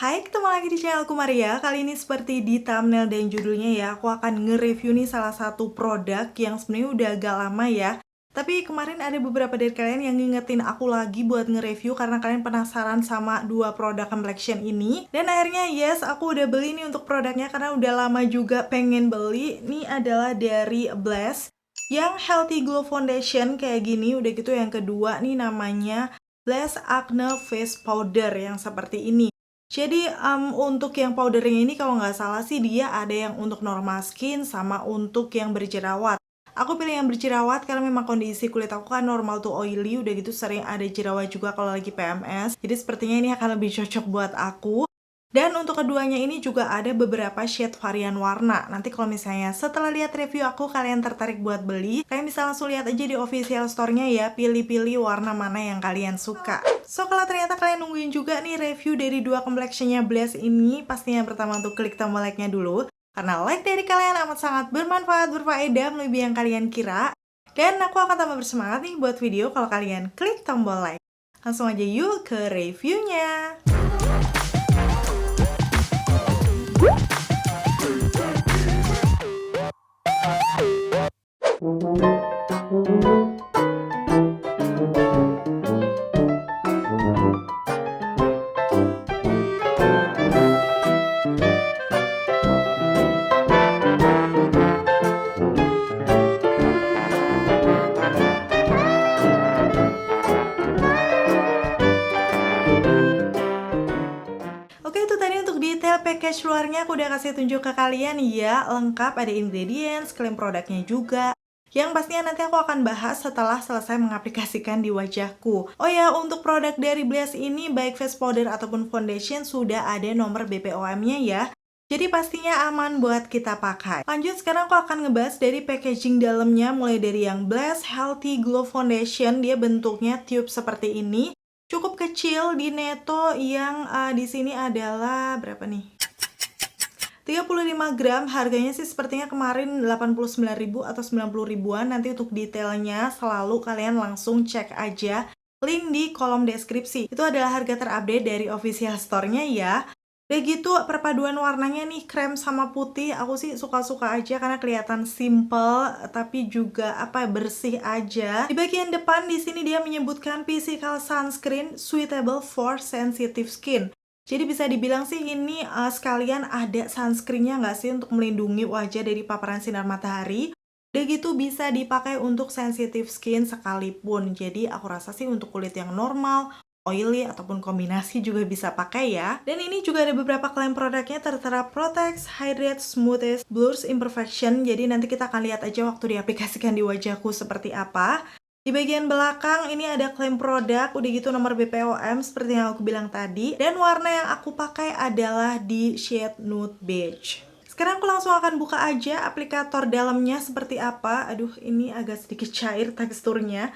Hai, ketemu lagi di channelku Maria. Kali ini seperti di thumbnail dan judulnya ya, aku akan nge-review nih salah satu produk yang sebenarnya udah agak lama ya. Tapi kemarin ada beberapa dari kalian yang ngingetin aku lagi buat nge-review karena kalian penasaran sama dua produk complexion ini. Dan akhirnya yes, aku udah beli nih untuk produknya karena udah lama juga pengen beli. Ini adalah dari Bless yang Healthy Glow Foundation kayak gini. Udah gitu yang kedua nih namanya Bless Acne Face Powder yang seperti ini. Jadi untuk yang powdernya ini kalau nggak salah sih dia ada yang untuk normal skin sama untuk yang berjerawat. Aku pilih yang berjerawat karena memang kondisi kulit aku kan normal tuh oily, udah gitu sering ada jerawat juga kalau lagi PMS. Jadi sepertinya ini akan lebih cocok buat aku. Dan untuk keduanya ini juga ada beberapa shade varian warna. Nanti kalau misalnya setelah lihat review aku kalian tertarik buat beli, kalian bisa langsung lihat aja di official store-nya ya, pilih-pilih warna mana yang kalian suka. So kalau ternyata kalian nungguin juga nih review dari dua complexion-nya Bless ini, pastinya yang pertama untuk klik tombol like-nya dulu. Karena like dari kalian amat sangat bermanfaat, berfaedah, melebihi yang kalian kira. Dan aku akan tambah bersemangat nih buat video kalau kalian klik tombol like. Langsung aja yuk ke reviewnya. Oke, itu tadi untuk detail package luarnya aku udah kasih tunjuk ke kalian ya, lengkap ada ingredients, klaim produknya juga. Yang pastinya nanti aku akan bahas setelah selesai mengaplikasikan di wajahku. Oh ya, untuk produk dari Bless ini baik face powder ataupun foundation sudah ada nomor BPOM-nya ya. Jadi pastinya aman buat kita pakai. Lanjut, sekarang aku akan ngebahas dari packaging dalamnya, mulai dari yang Bless Healthy Glow Foundation, dia bentuknya tube seperti ini. Cukup kecil di Neto yang di sini adalah berapa nih? 35 gram, harganya sih sepertinya kemarin 89.000 atau 90 ribuan. Nanti untuk detailnya selalu kalian langsung cek aja link di kolom deskripsi. Itu adalah harga terupdate dari official store-nya ya. Udah gitu perpaduan warnanya nih krem sama putih, aku sih suka-suka aja karena kelihatan simple tapi juga bersih aja. Di bagian depan di sini dia menyebutkan physical sunscreen suitable for sensitive skin. Jadi bisa dibilang sih ini sekalian ada sunscreennya nggak sih untuk melindungi wajah dari paparan sinar matahari. Udah gitu bisa dipakai untuk sensitive skin sekalipun. Jadi aku rasa sih untuk kulit yang normal, oily ataupun kombinasi juga bisa pakai ya. Dan ini juga ada beberapa klaim produknya tertera protects, hydrates, smoothes, blurs imperfection. Jadi nanti kita akan lihat aja waktu diaplikasikan di wajahku seperti apa. Di bagian belakang ini ada klaim produk, udah gitu nomor BPOM seperti yang aku bilang tadi. Dan warna yang aku pakai adalah di shade nude beige. Sekarang aku langsung akan buka aja aplikator dalamnya seperti apa. Aduh, ini agak sedikit cair teksturnya.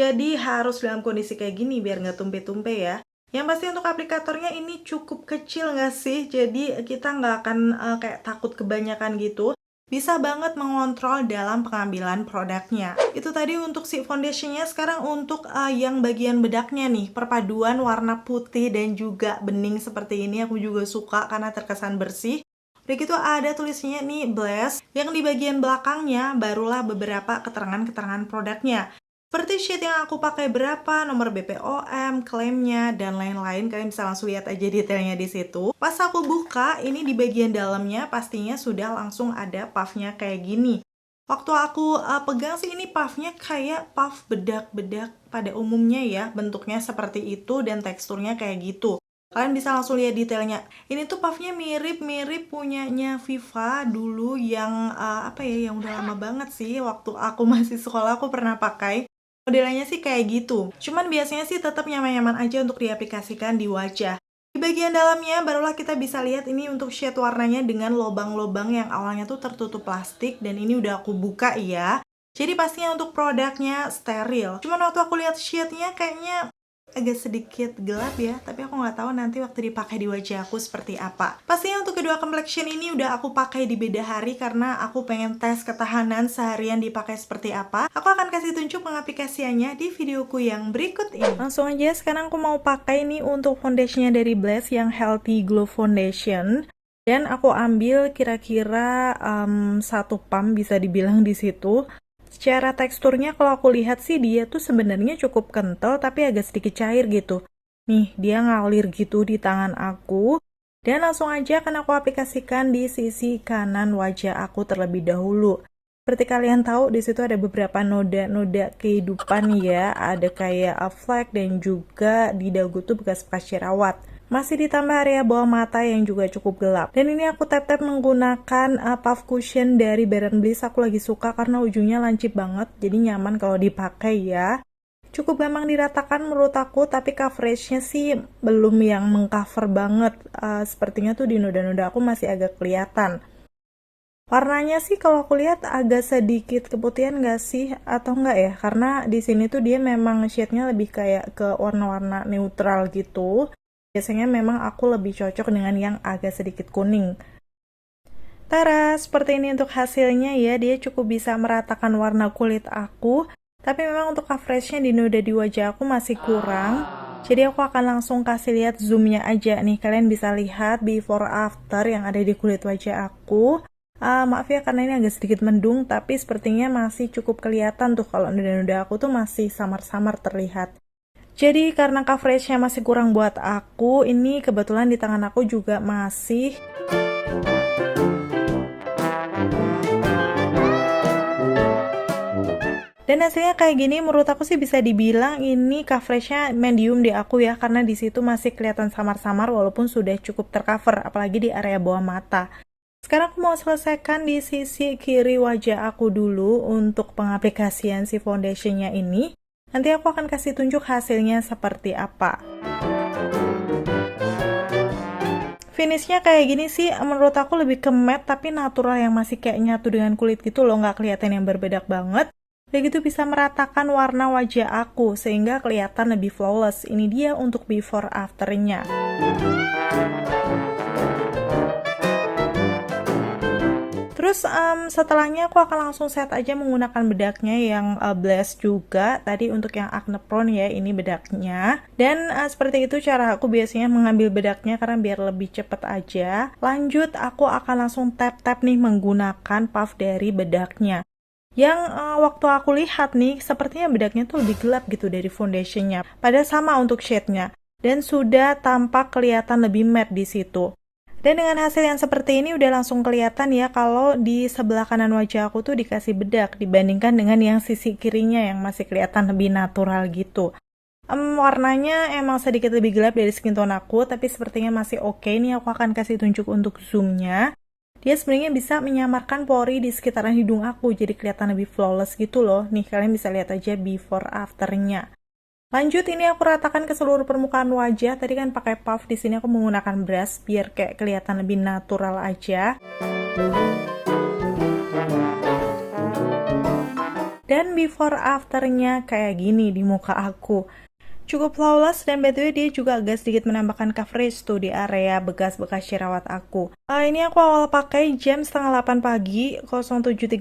Jadi harus dalam kondisi kayak gini biar nggak tumpe-tumpe ya. Yang pasti untuk aplikatornya ini cukup kecil nggak sih? Jadi kita nggak akan kayak takut kebanyakan gitu. Bisa banget mengontrol dalam pengambilan produknya. Itu tadi untuk si foundationnya. Sekarang untuk yang bagian bedaknya nih. Perpaduan warna putih dan juga bening seperti ini aku juga suka karena terkesan bersih. Udah gitu ada tulisnya nih Bless. Yang di bagian belakangnya barulah beberapa keterangan-keterangan produknya. Seperti sheet yang aku pakai berapa, nomor BPOM, klaimnya, dan lain-lain. Kalian bisa langsung lihat aja detailnya di situ. Pas aku buka, ini di bagian dalamnya pastinya sudah langsung ada puffnya kayak gini. Waktu aku pegang sih ini puffnya kayak puff bedak-bedak pada umumnya ya. Bentuknya seperti itu dan teksturnya kayak gitu. Kalian bisa langsung lihat detailnya. Ini tuh puffnya mirip-mirip punyanya Viva dulu yang yang udah lama banget sih. Waktu aku masih sekolah aku pernah pakai. Modelnya sih kayak gitu. Cuman biasanya sih tetap nyaman-nyaman aja untuk diaplikasikan di wajah. Di bagian dalamnya barulah kita bisa lihat ini untuk shade warnanya dengan lobang-lobang yang awalnya tuh tertutup plastik dan ini udah aku buka ya. Jadi pastinya untuk produknya steril. Cuman waktu aku lihat shade-nya kayaknya agak sedikit gelap ya, tapi aku nggak tahu nanti waktu dipakai di wajah aku seperti apa. Pastinya untuk kedua complexion ini udah aku pakai di beda hari karena aku pengen tes ketahanan seharian dipakai seperti apa. Aku akan kasih tunjuk pengaplikasiannya di videoku yang berikut ini. Langsung aja, sekarang aku mau pakai nih untuk foundationnya dari Blaze yang Healthy Glow Foundation. Dan aku ambil kira-kira 1 pump bisa dibilang di situ. Secara teksturnya kalau aku lihat sih dia tuh sebenarnya cukup kental tapi agak sedikit cair gitu. Nih, dia ngalir gitu di tangan aku. Dan langsung aja akan aku aplikasikan di sisi kanan wajah aku terlebih dahulu. Seperti kalian tahu, di situ ada beberapa noda-noda kehidupan ya. Ada kayak flek dan juga di dagu tuh bekas-bekas jerawat. Masih ditambah area bawah mata yang juga cukup gelap. Dan ini aku tap-tap menggunakan puff cushion dari Baron Bliss. Aku lagi suka karena ujungnya lancip banget, jadi nyaman kalau dipakai ya. Cukup gampang diratakan menurut aku, tapi coveragenya sih belum yang mengcover banget. Sepertinya tuh di noda-noda aku masih agak kelihatan. Warnanya sih kalau aku lihat agak sedikit keputihan nggak sih? Atau nggak ya? Karena di sini tuh dia memang shade-nya lebih kayak ke warna-warna neutral gitu. Biasanya memang aku lebih cocok dengan yang agak sedikit kuning. Tara, seperti ini untuk hasilnya ya. Dia cukup bisa meratakan warna kulit aku. Tapi memang untuk coveragenya di noda di wajah aku masih kurang. Jadi aku akan langsung kasih lihat zoomnya aja nih. Kalian bisa lihat before after yang ada di kulit wajah aku. Maaf ya karena ini agak sedikit mendung. Tapi sepertinya masih cukup kelihatan tuh kalau noda-noda aku tuh masih samar-samar terlihat. Jadi karena coveragenya masih kurang buat aku, ini kebetulan di tangan aku juga masih dan hasilnya kayak gini. Menurut aku sih bisa dibilang ini coveragenya medium di aku ya, karena di situ masih kelihatan samar-samar walaupun sudah cukup tercover, apalagi di area bawah mata. Sekarang aku mau selesaikan di sisi kiri wajah aku dulu untuk pengaplikasian si foundationnya ini. Nanti aku akan kasih tunjuk hasilnya seperti apa. Finishnya kayak gini sih, menurut aku lebih ke matte tapi natural yang masih kayak nyatu dengan kulit gitu loh, nggak kelihatan yang berbedak banget. Dan gitu bisa meratakan warna wajah aku sehingga kelihatan lebih flawless. Ini dia untuk before afternya. Terus setelahnya aku akan langsung set aja menggunakan bedaknya yang Blaze juga. Tadi untuk yang acne prone ya, ini bedaknya. Dan seperti itu cara aku biasanya mengambil bedaknya karena biar lebih cepet aja. Lanjut aku akan langsung tap-tap nih menggunakan puff dari bedaknya. Yang waktu aku lihat nih, sepertinya bedaknya tuh lebih gelap gitu dari foundationnya. Padahal sama untuk shade-nya. Dan sudah tampak kelihatan lebih matte di situ. Dan dengan hasil yang seperti ini udah langsung kelihatan ya kalau di sebelah kanan wajah aku tuh dikasih bedak dibandingkan dengan yang sisi kirinya yang masih kelihatan lebih natural gitu. Warnanya emang sedikit lebih gelap dari skin tone aku, tapi sepertinya masih oke. Nih aku akan kasih tunjuk untuk zoomnya. Dia sebenarnya bisa menyamarkan pori di sekitaran hidung aku, jadi kelihatan lebih flawless gitu loh. Nih kalian bisa lihat aja before afternya. Lanjut, ini aku ratakan ke seluruh permukaan wajah. Tadi kan pakai puff, di sini aku menggunakan brush biar kayak kelihatan lebih natural aja. Dan before afternya kayak gini di muka aku. Cukup flawless dan by the way dia juga agak sedikit menambahkan coverage tuh di area bekas-bekas jerawat aku. Ini aku awal pakai jam 7:30 pagi 07.38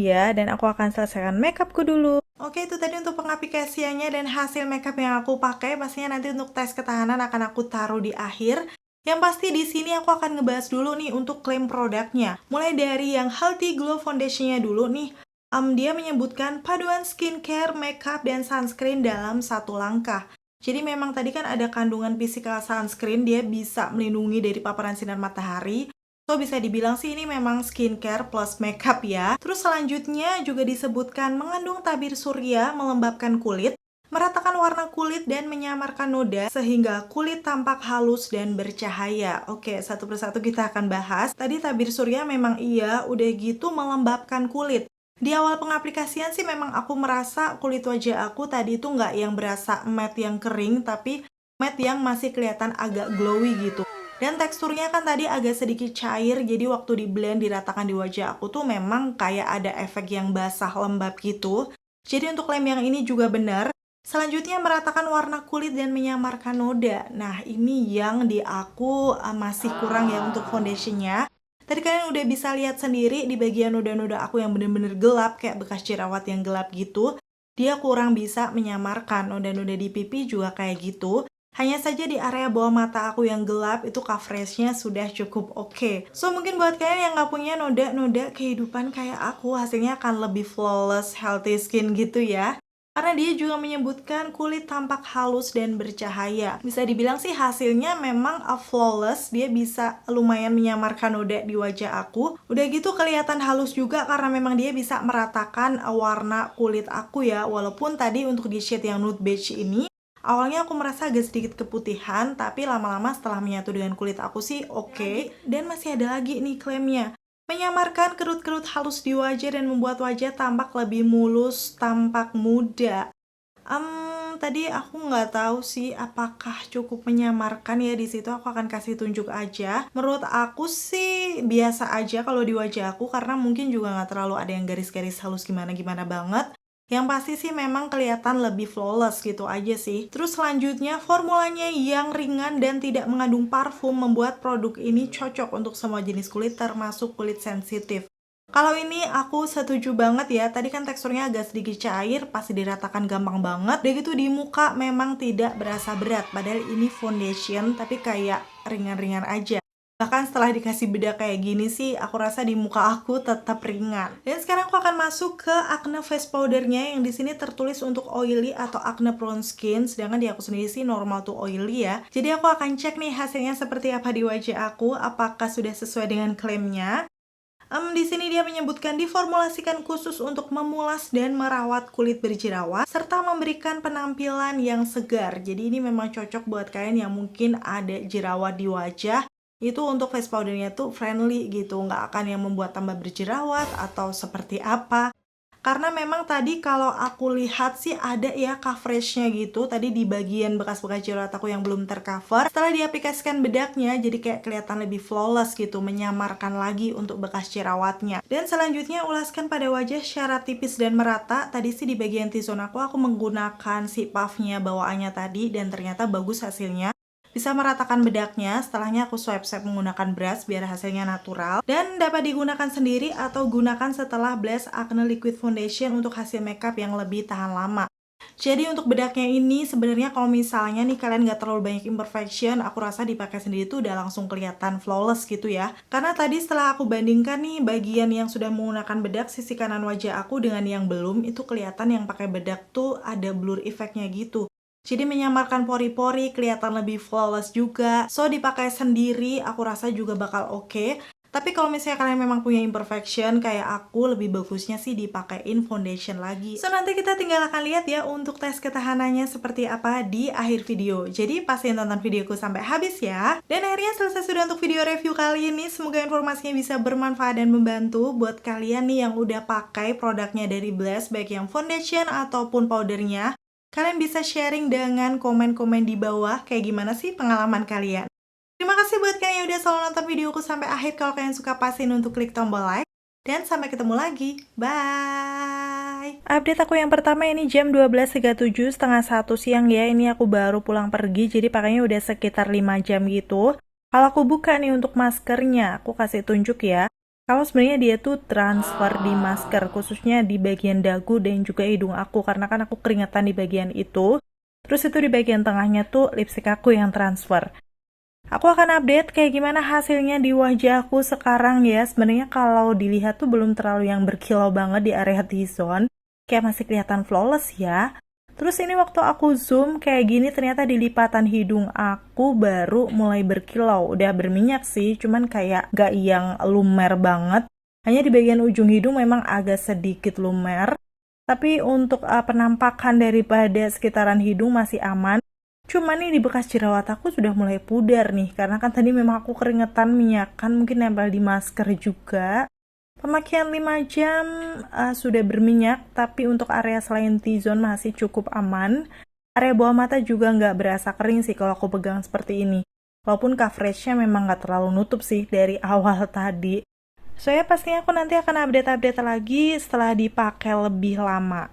ya, dan aku akan selesaikan makeupku dulu. Oke, itu tadi untuk pengaplikasiannya dan hasil makeup yang aku pakai. Pastinya nanti untuk tes ketahanan akan aku taruh di akhir. Yang pasti di sini aku akan ngebahas dulu nih untuk klaim produknya. Mulai dari yang Healthy Glow Foundationnya dulu nih. Dia menyebutkan paduan skincare, makeup, dan sunscreen dalam satu langkah. Jadi memang tadi kan ada kandungan physical sunscreen, dia bisa melindungi dari paparan sinar matahari. So bisa dibilang sih ini memang skincare plus makeup ya. Terus selanjutnya juga disebutkan mengandung tabir surya, melembabkan kulit, meratakan warna kulit dan menyamarkan noda sehingga kulit tampak halus dan bercahaya. Oke, satu persatu kita akan bahas. Tadi tabir surya memang iya, udah gitu melembabkan kulit. Di awal pengaplikasian sih memang aku merasa kulit wajah aku tadi itu nggak yang berasa matte yang kering, tapi matte yang masih kelihatan agak glowy gitu. Dan teksturnya kan tadi agak sedikit cair, jadi waktu di blend diratakan di wajah aku tuh memang kayak ada efek yang basah lembab gitu. Jadi untuk lem yang ini juga benar. Selanjutnya meratakan warna kulit dan menyamarkan noda. Nah, ini yang di aku masih kurang ya untuk foundationnya. Tadi kalian udah bisa lihat sendiri di bagian noda-noda aku yang bener-bener gelap, kayak bekas jerawat yang gelap gitu. Dia kurang bisa menyamarkan, noda-noda di pipi juga kayak gitu. Hanya saja di area bawah mata aku yang gelap, itu coveragenya sudah cukup oke. So, mungkin buat kalian yang nggak punya noda-noda kehidupan kayak aku, hasilnya akan lebih flawless, healthy skin gitu ya. Karena dia juga menyebutkan kulit tampak halus dan bercahaya. Bisa dibilang sih hasilnya memang flawless, dia bisa lumayan menyamarkan noda di wajah aku. Udah gitu kelihatan halus juga karena memang dia bisa meratakan warna kulit aku ya. Walaupun tadi untuk di shade yang nude beige ini, awalnya aku merasa agak sedikit keputihan, tapi lama-lama setelah menyatu dengan kulit aku sih oke. Dan masih ada lagi nih klaimnya. Menyamarkan kerut-kerut halus di wajah dan membuat wajah tampak lebih mulus, tampak muda. Tadi aku nggak tahu sih apakah cukup menyamarkan ya di situ. Aku akan kasih tunjuk aja. Menurut aku sih biasa aja kalau di wajah aku karena mungkin juga nggak terlalu ada yang garis-garis halus gimana-gimana banget. Yang pasti sih memang kelihatan lebih flawless gitu aja sih. Terus selanjutnya formulanya yang ringan dan tidak mengandung parfum membuat produk ini cocok untuk semua jenis kulit termasuk kulit sensitif. Kalau ini aku setuju banget ya, tadi kan teksturnya agak sedikit cair, pasti diratakan gampang banget. Udah gitu di muka memang tidak berasa berat, padahal ini foundation tapi kayak ringan-ringan aja. Bahkan setelah dikasih bedak kayak gini sih, aku rasa di muka aku tetap ringan. Dan sekarang aku akan masuk ke acne face powdernya yang di sini tertulis untuk oily atau acne prone skin, sedangkan di aku sendiri sih normal to oily ya. Jadi aku akan cek nih hasilnya seperti apa di wajah aku, apakah sudah sesuai dengan klaimnya. Di sini dia menyebutkan diformulasikan khusus untuk memulas dan merawat kulit berjerawat serta memberikan penampilan yang segar. Jadi ini memang cocok buat kalian yang mungkin ada jerawat di wajah. Itu untuk face powdernya tuh friendly gitu, nggak akan yang membuat tambah berjerawat atau seperti apa. Karena memang tadi kalau aku lihat sih ada ya coveragenya gitu, tadi di bagian bekas-bekas jerawat aku yang belum tercover. Setelah diaplikasikan bedaknya, jadi kayak kelihatan lebih flawless gitu, menyamarkan lagi untuk bekas jerawatnya. Dan selanjutnya ulaskan pada wajah secara tipis dan merata. Tadi sih di bagian T-zone aku menggunakan si puffnya bawaannya tadi dan ternyata bagus hasilnya. Bisa meratakan bedaknya, setelahnya aku swipe-swipe menggunakan brush biar hasilnya natural. Dan dapat digunakan sendiri atau gunakan setelah Blast Acne Liquid Foundation untuk hasil makeup yang lebih tahan lama. Jadi untuk bedaknya ini sebenarnya kalau misalnya nih kalian nggak terlalu banyak imperfection, aku rasa dipakai sendiri tuh udah langsung kelihatan flawless gitu ya. Karena tadi setelah aku bandingkan nih bagian yang sudah menggunakan bedak sisi kanan wajah aku dengan yang belum, itu kelihatan yang pakai bedak tuh ada blur effectnya gitu. Jadi menyamarkan pori-pori, kelihatan lebih flawless juga. So, dipakai sendiri, aku rasa juga bakal oke. Tapi kalau misalnya kalian memang punya imperfection kayak aku, lebih bagusnya sih dipakein foundation lagi. So, nanti kita tinggal akan lihat ya untuk tes ketahanannya seperti apa di akhir video. Jadi, pastiin tonton videoku sampai habis ya. Dan akhirnya selesai sudah untuk video review kali ini. Semoga informasinya bisa bermanfaat dan membantu buat kalian nih yang udah pakai produknya dari Blast, baik yang foundation ataupun powdernya. Kalian bisa sharing dengan komen-komen di bawah kayak gimana sih pengalaman kalian. Terima kasih buat kalian yang udah selalu nonton videoku sampai akhir. Kalau kalian suka pastiin untuk klik tombol like. Dan sampai ketemu lagi. Bye! Update aku yang pertama ini jam 12.37, setengah 1 siang ya. Ini aku baru pulang pergi, jadi pakainya udah sekitar 5 jam gitu. Kalau aku buka nih untuk maskernya, aku kasih tunjuk ya. Kalau sebenarnya dia tuh transfer di masker, khususnya di bagian dagu dan juga hidung aku, karena kan aku keringetan di bagian itu. Terus itu di bagian tengahnya tuh lipstick aku yang transfer. Aku akan update kayak gimana hasilnya di wajah aku sekarang ya. Sebenarnya kalau dilihat tuh belum terlalu yang berkilau banget di area T-zone. Kayak masih kelihatan flawless ya. Terus ini waktu aku zoom kayak gini ternyata di lipatan hidung aku baru mulai berkilau. Udah berminyak sih, cuman kayak gak yang lumer banget. Hanya di bagian ujung hidung memang agak sedikit lumer. Tapi untuk penampakan daripada sekitaran hidung masih aman. Cuman nih di bekas jerawat aku sudah mulai pudar nih. Karena kan tadi memang aku keringetan minyakan, mungkin nempel di masker juga. Pemakaian 5 jam sudah berminyak, tapi untuk area selain T-zone masih cukup aman. Area bawah mata juga nggak berasa kering sih kalau aku pegang seperti ini. Walaupun coveragenya memang nggak terlalu nutup sih dari awal tadi. So ya pastinya aku nanti akan update-update lagi setelah dipakai lebih lama.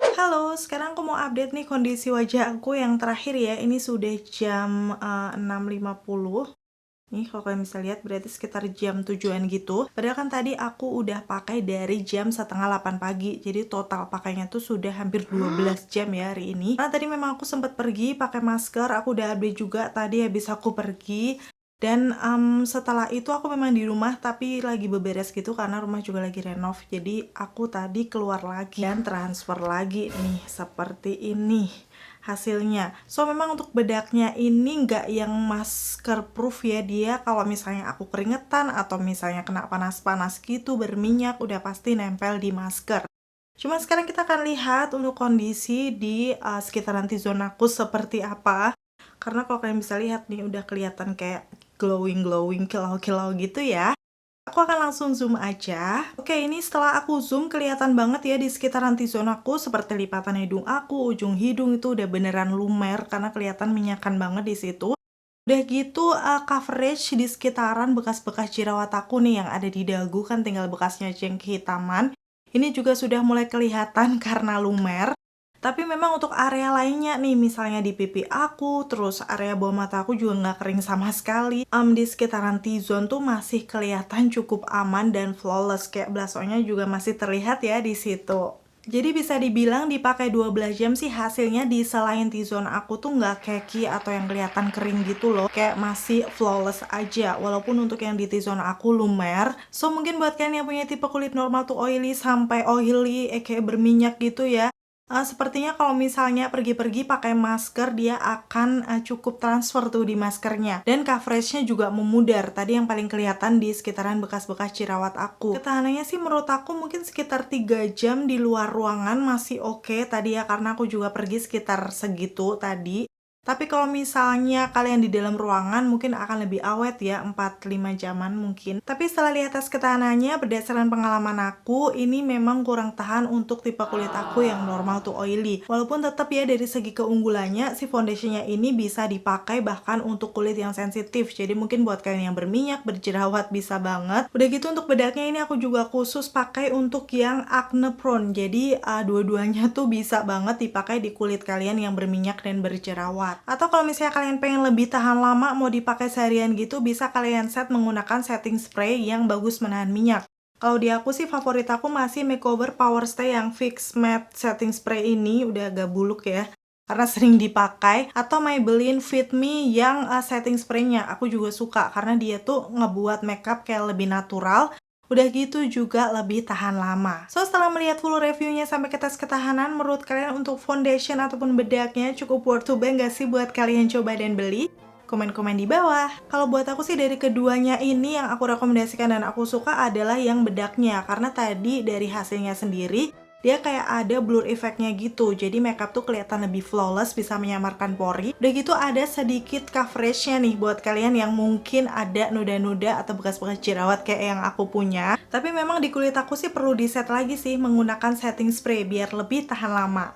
Halo, sekarang aku mau update nih kondisi wajah aku yang terakhir ya. Ini sudah jam 6.50. Nih kalau kalian bisa lihat berarti sekitar jam 7-an gitu. Padahal kan tadi aku udah pakai dari jam setengah 8 pagi. Jadi total pakainya tuh sudah hampir 12 jam ya hari ini. Karena tadi memang aku sempat pergi pakai masker. Aku udah update juga tadi habis aku pergi. Dan setelah itu aku memang di rumah tapi lagi beberes gitu karena rumah juga lagi renov. Jadi aku tadi keluar lagi dan transfer lagi nih seperti ini hasilnya. So memang untuk bedaknya ini nggak yang masker proof ya, dia kalau misalnya aku keringetan atau misalnya kena panas-panas gitu berminyak udah pasti nempel di masker. Cuma sekarang kita akan lihat untuk kondisi di sekitaran T-zone aku seperti apa. Karena kalau kalian bisa lihat nih udah kelihatan kayak glowing kilau-kilau gitu ya. Aku akan langsung zoom aja. Oke, ini setelah aku zoom kelihatan banget ya di sekitaran T-zone aku seperti lipatan hidung aku, ujung hidung itu udah beneran lumer karena kelihatan minyakan banget di situ. Udah gitu coverage di sekitaran bekas-bekas jerawat aku nih yang ada di dagu kan tinggal bekasnya aja yang kehitaman. Ini juga sudah mulai kelihatan karena lumer. Tapi memang untuk area lainnya nih, misalnya di pipi aku, terus area bawah mata aku juga nggak kering sama sekali. Di sekitaran T-zone tuh masih kelihatan cukup aman dan flawless, kayak blushernya juga masih terlihat ya di situ. Jadi bisa dibilang dipakai 12 jam sih hasilnya di selain T-zone aku tuh nggak keki atau yang kelihatan kering gitu loh. Kayak masih flawless aja, walaupun untuk yang di T-zone aku lumer. So mungkin buat kalian yang punya tipe kulit normal tuh oily sampai oily, kayak berminyak gitu ya. Sepertinya kalau misalnya pergi-pergi pakai masker, dia akan cukup transfer tuh di maskernya. Dan coveragenya juga memudar. Tadi yang paling kelihatan di sekitaran bekas-bekas jerawat aku. Ketahanannya sih menurut aku mungkin sekitar 3 jam di luar ruangan masih oke tadi ya, karena aku juga pergi sekitar segitu tadi. Tapi kalau misalnya kalian di dalam ruangan mungkin akan lebih awet ya, 4-5 jaman mungkin. Tapi setelah lihat tes ketahanannya, berdasarkan pengalaman aku, ini memang kurang tahan untuk tipe kulit aku yang normal to oily. Walaupun tetap ya dari segi keunggulannya, si foundationnya ini bisa dipakai bahkan untuk kulit yang sensitif. Jadi mungkin buat kalian yang berminyak, berjerawat bisa banget. Udah gitu untuk bedaknya ini aku juga khusus pakai untuk yang acne prone. Jadi dua-duanya tuh bisa banget dipakai di kulit kalian yang berminyak dan berjerawat. Atau kalau misalnya kalian pengen lebih tahan lama mau dipakai seharian gitu, bisa kalian set menggunakan setting spray yang bagus menahan minyak. Kalau di aku sih favorit aku masih Makeover Power Stay yang Fix Matte Setting Spray ini, udah agak buluk ya karena sering dipakai. Atau Maybelline Fit Me yang setting spraynya aku juga suka karena dia tuh ngebuat makeup kayak lebih natural. Udah gitu juga lebih tahan lama. So, setelah melihat full reviewnya sampai ke tes ketahanan, menurut kalian untuk foundation ataupun bedaknya cukup worth to buy nggak sih buat kalian coba dan beli? Komen-komen di bawah. Kalau buat aku sih dari keduanya ini yang aku rekomendasikan dan aku suka adalah yang bedaknya. Karena tadi dari hasilnya sendiri, dia kayak ada blur efeknya gitu. Jadi makeup tuh kelihatan lebih flawless, bisa menyamarkan pori. Udah gitu ada sedikit coveragenya nih buat kalian yang mungkin ada noda-noda atau bekas-bekas jerawat kayak yang aku punya. Tapi memang di kulit aku sih perlu di set lagi sih menggunakan setting spray biar lebih tahan lama.